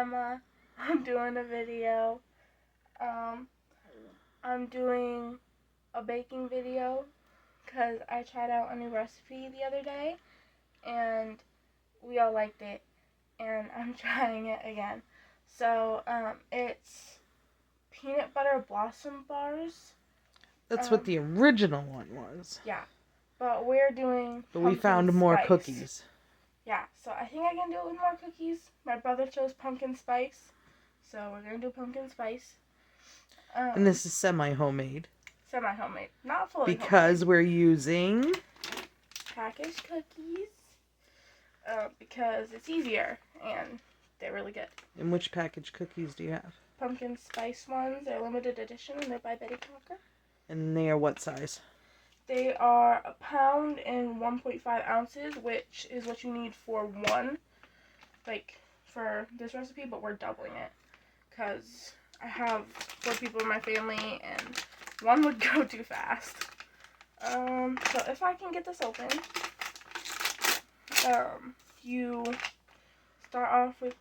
Emma. I'm doing a video. I'm doing a baking video because I tried out a new recipe the other day and we all liked it, and I'm trying it again. So it's peanut butter blossom bars. That's what the original one was. Yeah, but we're doing But we found more spice. cookies. Yeah, so I think I can do it with more cookies. My brother chose pumpkin spice, so we're going to do pumpkin spice. And this is semi-homemade. Semi-homemade, not fully because homemade. We're using packaged cookies because it's easier and they're really good. And which packaged cookies do you have? Pumpkin spice ones. They're limited edition and they're by Betty Crocker. And they are what size? They are a pound and 1.5 ounces, which is what you need for one, like for this recipe, but we're doubling it because I have 4 people in my family and one would go too fast. So if I can get this open, you start off with,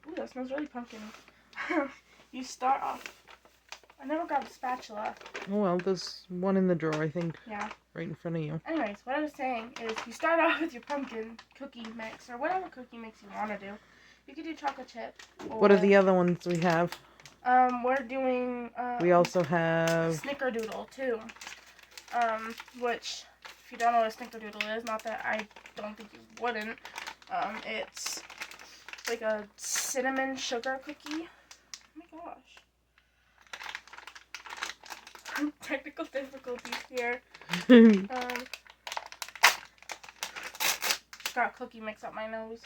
ooh, that smells really pumpkin. You start off, I never grabbed a spatula. Oh, well, there's one in the drawer, I think. Yeah. Right in front of you. Anyways, what I was saying is you start off with your pumpkin cookie mix, or whatever cookie mix you want to do. You could do chocolate chip. Or, what are the other ones we have? We're doing, we also have snickerdoodle, too. Which, if you don't know what a snickerdoodle is, not that I don't think you wouldn't, it's like a cinnamon sugar cookie. Oh my gosh. Technical difficulties here. Got cookie mix up my nose.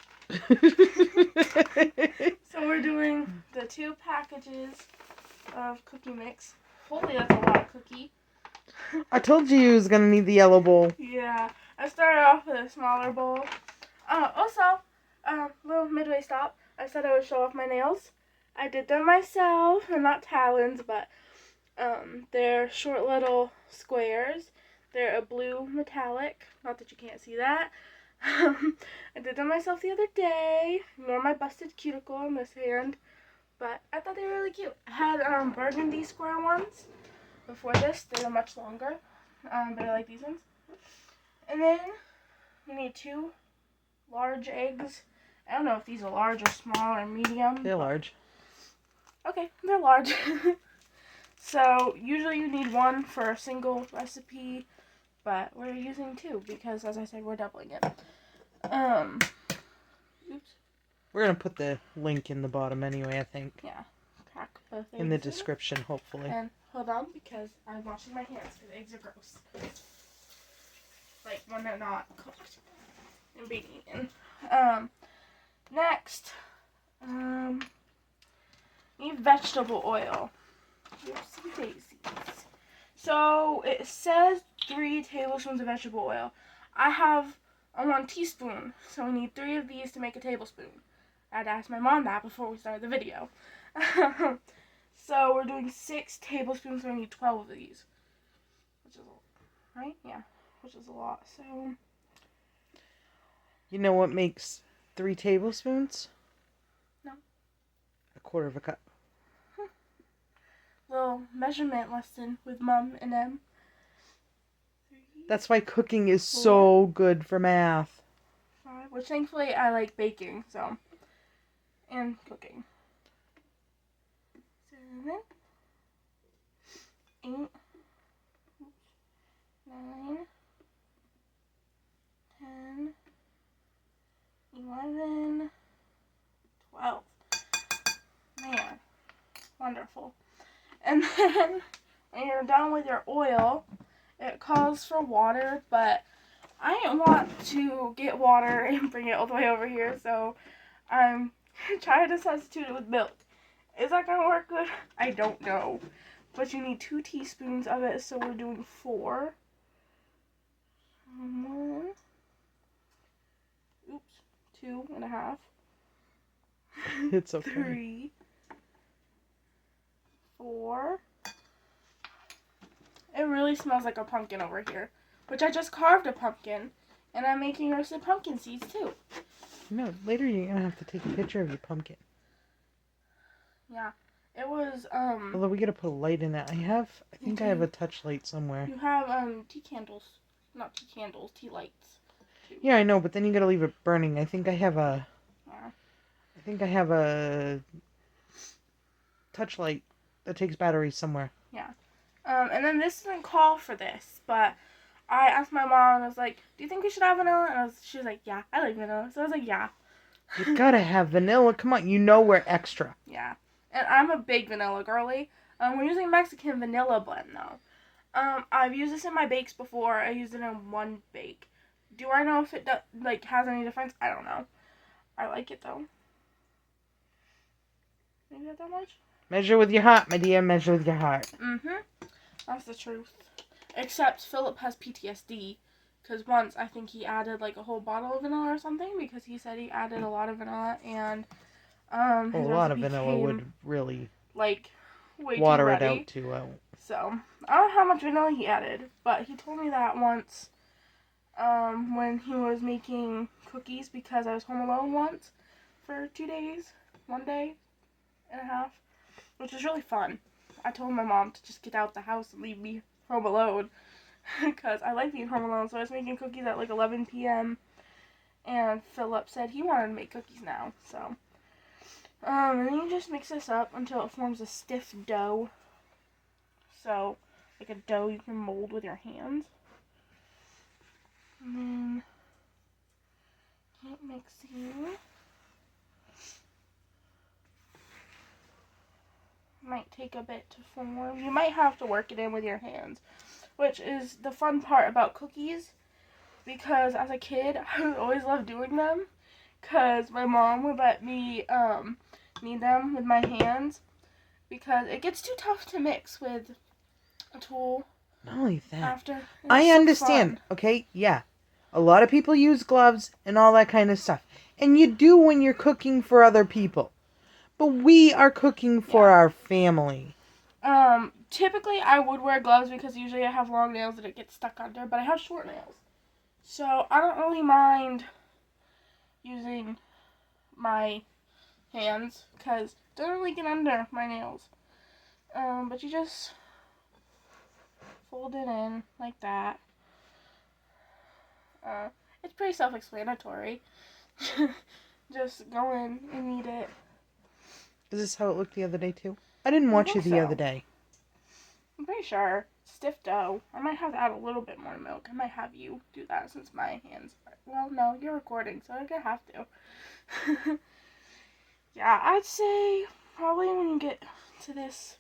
So we're doing the 2 packages of cookie mix. Holy, that's a lot of cookie. I told you was gonna need the yellow bowl. Yeah, I started off with a smaller bowl. Also, little midway stop. I said I would show off my nails. I did them myself. They're not talons, but they're short little squares. They're a blue metallic. Not that you can't see that. I did them myself the other day. Ignore my busted cuticle on this hand. But I thought they were really cute. I had burgundy square ones before this. They were much longer. But I like these ones. And then we need 2 large eggs. I don't know if these are large or small or medium. They're large. Okay, they're large. So usually you need 1 for a single recipe, but we're using 2 because, as I said, we're doubling it. Oops. We're gonna put the link in the bottom anyway, I think. Yeah. Crack both eggs in the description, hopefully. And hold on, because I'm washing my hands because eggs are gross. Like when they're not cooked and being eaten. Next, need vegetable oil. Oopsie daisies. So it says 3 tablespoons of vegetable oil. I have a 1 teaspoon, so we need 3 of these to make a tablespoon. I had to ask my mom that before we started the video. So we're doing 6 tablespoons, so we need 12 of these. Which is a lot, right? Yeah, which is a lot. So, you know what makes 3 tablespoons? No. 1/4 cup. Little measurement lesson with Mom and Em. That's why cooking is so good for math. 5, which thankfully I like baking, so, and cooking. 7, 8, 9, 10, 11, 12. Man, wonderful. And then when you're done with your oil, it calls for water, but I didn't want to get water and bring it all the way over here, so I'm trying to substitute it with milk. Is that going to work good? I don't know. But you need 2 teaspoons of it, so we're doing 4. 1. Oops. 2.5. It's okay. 3. 4. It really smells like a pumpkin over here, which I just carved a pumpkin, and I'm making roasted pumpkin seeds too. No, later you're going to have to take a picture of your pumpkin. Yeah. It was, Although we gotta put a light in it. I think I have a touch light somewhere. You have, tea candles. Not tea candles, tea lights. Too. Yeah, I know, but then you gotta leave it burning. I think I have a touch light that takes batteries somewhere. Yeah. And then this didn't call for this, but I asked my mom, and I was like, do you think we should have vanilla? And she was like, yeah, I like vanilla. So I was like, yeah. You gotta have vanilla. Come on, you know we're extra. Yeah. And I'm a big vanilla girly. We're using Mexican vanilla blend, though. I've used this in my bakes before. I used it in one bake. Do I know if it has any difference? I don't know. I like it, though. Maybe not that much? Measure with your heart, my dear. Measure with your heart. Mm-hmm. That's the truth. Except Philip has PTSD. Because once, I think he added, a whole bottle of vanilla or something. Because he said he added a lot of vanilla. And, a lot of vanilla would really... way water too it ready. out too well. So, I don't know how much vanilla he added. But he told me that once. When he was making cookies. Because I was home alone once. For 2 days. 1 day and a half. Which was really fun. I told my mom to just get out the house and leave me home alone. Because I like being home alone. So I was making cookies at 11 p.m. And Philip said he wanted to make cookies now. So, and then you just mix this up until it forms a stiff dough. So, like a dough you can mold with your hands. And then, keep mixing. Might take a bit to form. You might have to work it in with your hands, which is the fun part about cookies, because as a kid I always loved doing them because my mom would let me knead them with my hands because it gets too tough to mix with a tool. Not only that, after I understand. Okay, yeah, a lot of people use gloves and all that kind of stuff, and you do when you're cooking for other people. But we are cooking for our family. Typically I would wear gloves because usually I have long nails and it gets stuck under, but I have short nails. So I don't really mind using my hands because it doesn't really get under my nails. But you just fold it in like that. It's pretty self-explanatory. Just go in and knead it. Is this how it looked the other day too? I didn't watch you the other day. I'm pretty sure. Stiff dough. I might have to add a little bit more milk. I might have you do that since my hands are... Well, no, you're recording, so I'm gonna have to. Yeah, I'd say probably when you get to this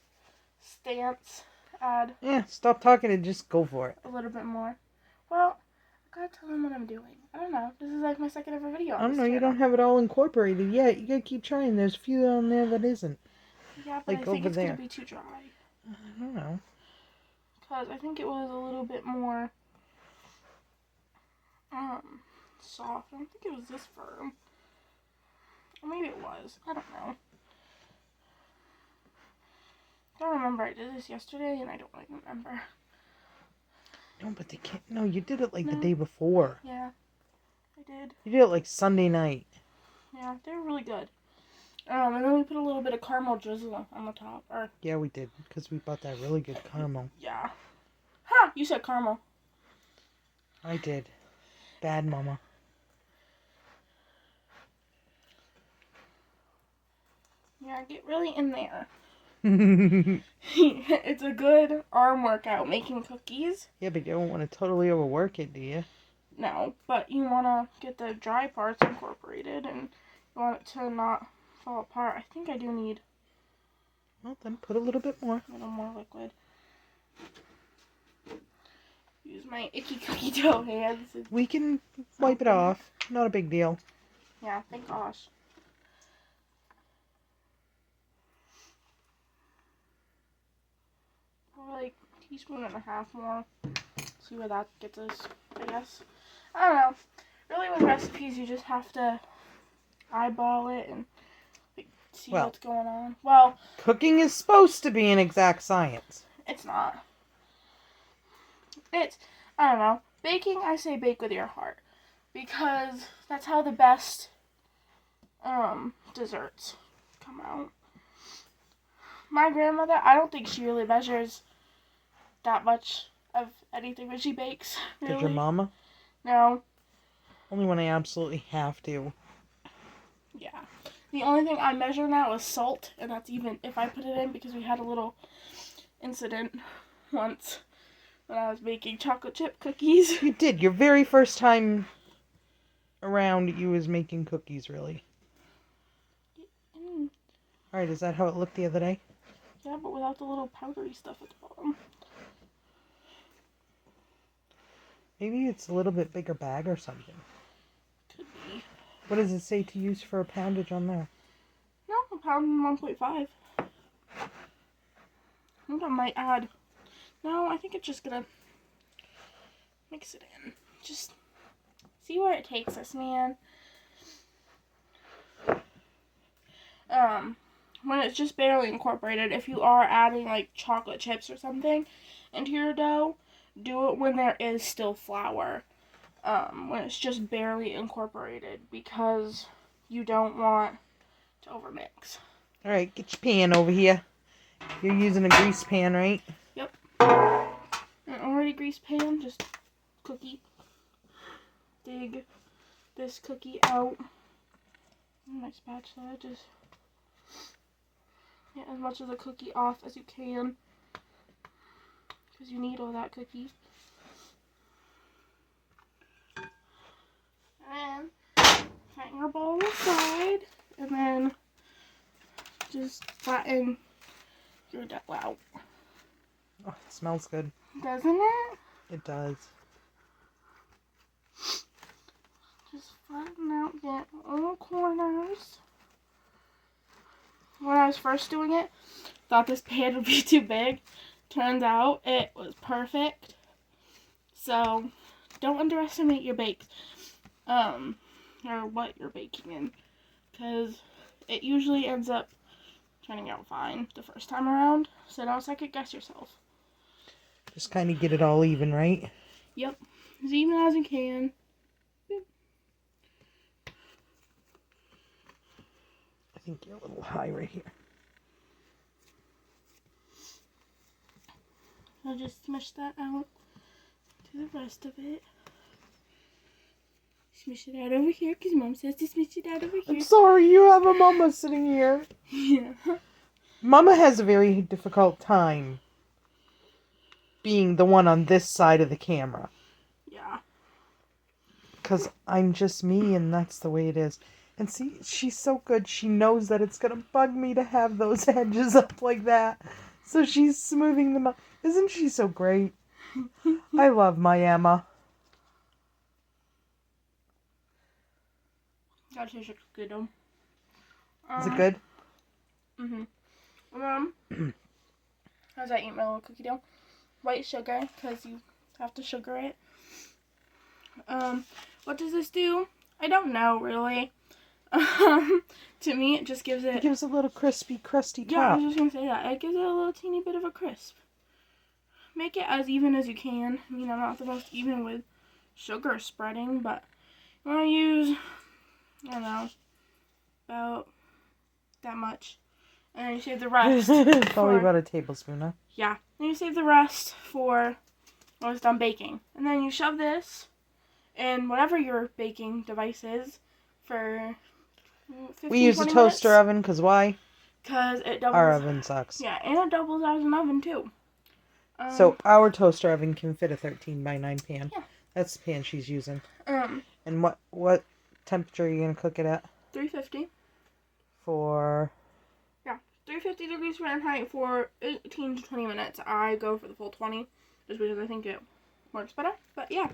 stance, add... Yeah, stop talking and just go for it. A little bit more. Well, I gotta tell them what I'm doing. I don't know. This is my second ever video on I don't this know, channel. you don't have it all incorporated yet. You gotta keep trying. There's a few on there that isn't. Yeah, but I think it's gonna be too dry. I don't know. Because I think it was a little bit more soft. I don't think it was this firm. Or maybe it was. I don't know. I don't remember. I did this yesterday and I don't really remember. No, but they can't. No, you did it the day before. Yeah, I did. You did it Sunday night. Yeah, they were really good. And then we put a little bit of caramel drizzle on the top. Yeah, we did, because we bought that really good caramel. Yeah. Ha! You said caramel. I did. Bad mama. Yeah, get really in there. It's a good arm workout making cookies. Yeah, but you don't want to totally overwork it, do you? No, but you want to get the dry parts incorporated and you want it to not fall apart. I think I do need... Well, then put a little bit more. A little more liquid. Use my icky cookie dough hands. We can wipe it off. Not a big deal. Yeah, thank gosh. Probably a teaspoon and a half more. See where that gets us, I guess. I don't know. Really with recipes you just have to eyeball it and see what's going on. Well, cooking is supposed to be an exact science. It's not. I don't know. Baking, I say bake with your heart. Because that's how the best desserts come out. my grandmother, I don't think she really measures that much of anything when she bakes. Really. Did your mama? No. Only when I absolutely have to. Yeah. The only thing I measure now is salt, and that's even if I put it in, because we had a little incident once when I was making chocolate chip cookies. You did. Your very first time around, you was making cookies, really. Mm. Alright, is that how it looked the other day? Yeah, but without the little powdery stuff at the bottom. Maybe it's a little bit bigger bag or something. Could be. What does it say to use for a poundage on there? No, a pound and 1.5. I think I might add. No, I think it's just gonna mix it in. Just see where it takes us, man. When it's just barely incorporated, if you are adding like chocolate chips or something into your dough, do it when there is still flour. When it's just barely incorporated, because you don't want to overmix. Alright, get your pan over here. You're using a grease pan, right? Yep. An already greased pan, just cookie. Dig this cookie out. My spatula, just get as much of the cookie off as you can, because you need all that cookie. And then flatten your bowl aside, and then just flatten your dough out. Oh, it smells good. Doesn't it? It does. Just flatten out, get all corners. When I was first doing it, thought this pan would be too big. Turns out it was perfect. So don't underestimate your bakes, or what you're baking in, because it usually ends up turning out fine the first time around. So don't second guess yourself. Just kind of get it all even, right? Yep, as even as you can. I think you're a little high right here. I'll just smush that out to the rest of it. Smush it out over here, because Mom says to smush it out over here. I'm sorry, you have a mama sitting here. Yeah. Mama has a very difficult time being the one on this side of the camera. Yeah. Because I'm just me, and that's the way it is. And see, she's so good. She knows that it's going to bug me to have those edges up like that. So she's smoothing them up. Isn't she so great? I love my Emma. That tastes good though. Is it good? How's that eat my little cookie dough? White sugar, because you have to sugar it. What does this do? I don't know, really. To me, it just gives it... It gives a little crispy, crusty top. Yeah, I was just going to say that. It gives it a little teeny bit of a crisp. Make it as even as you can. I mean, I'm not the most even with sugar spreading, but you want to use, I don't know, about that much. And then you save the rest. Probably about a tablespoon, huh? Yeah. Then you save the rest for when it's done baking. And then you shove this in whatever your baking device is for 15, We use a 20 toaster minutes. oven, because why? Because it doubles. Our oven sucks. Yeah, and it doubles as an oven, too. So our toaster oven can fit a 13x9 pan. Yeah. That's the pan she's using. And what temperature are you going to cook it at? 350. For... 350 degrees Fahrenheit for 18 to 20 minutes. I go for the full 20, just because I think it works better. But yeah.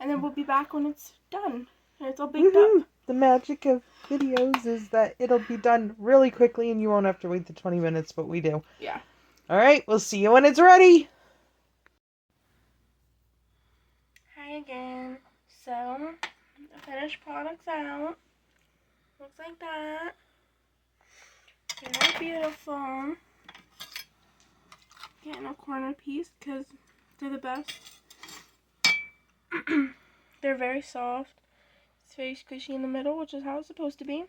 And then we'll be back when it's done. And it's all baked up. The magic of videos is that it'll be done really quickly and you won't have to wait the 20 minutes, but we do. Yeah. Alright, we'll see you when it's ready. Hi again. So, the finished product's out. Looks like that. They're beautiful. Getting a corner piece because they're the best. They're very soft. It's very squishy in the middle, which is how it's supposed to be.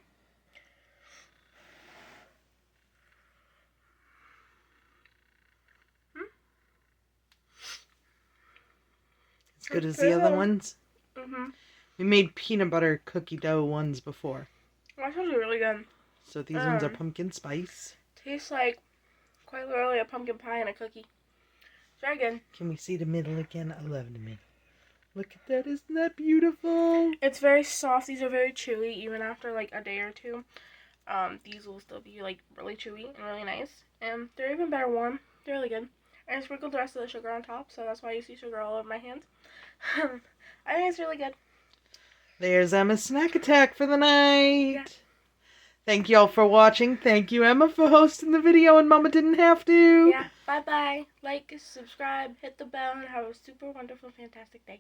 good as the other ones? Mm-hmm. We made peanut butter cookie dough ones before. That's actually really good. So these ones are pumpkin spice. Tastes like quite literally a pumpkin pie and a cookie. Very good. Can we see the middle again? I love the middle. Look at that. Isn't that beautiful? It's very soft. These are very chewy even after like a day or two. These will still be like really chewy and really nice. And they're even better warm. They're really good. And I sprinkled the rest of the sugar on top, so that's why you see sugar all over my hands. I think it's really good. There's Emma's snack attack for the night. Yeah. Thank you all for watching. Thank you, Emma, for hosting the video, and Mama didn't have to. Yeah. Bye-bye. Like, subscribe, hit the bell, and have a super wonderful, fantastic day.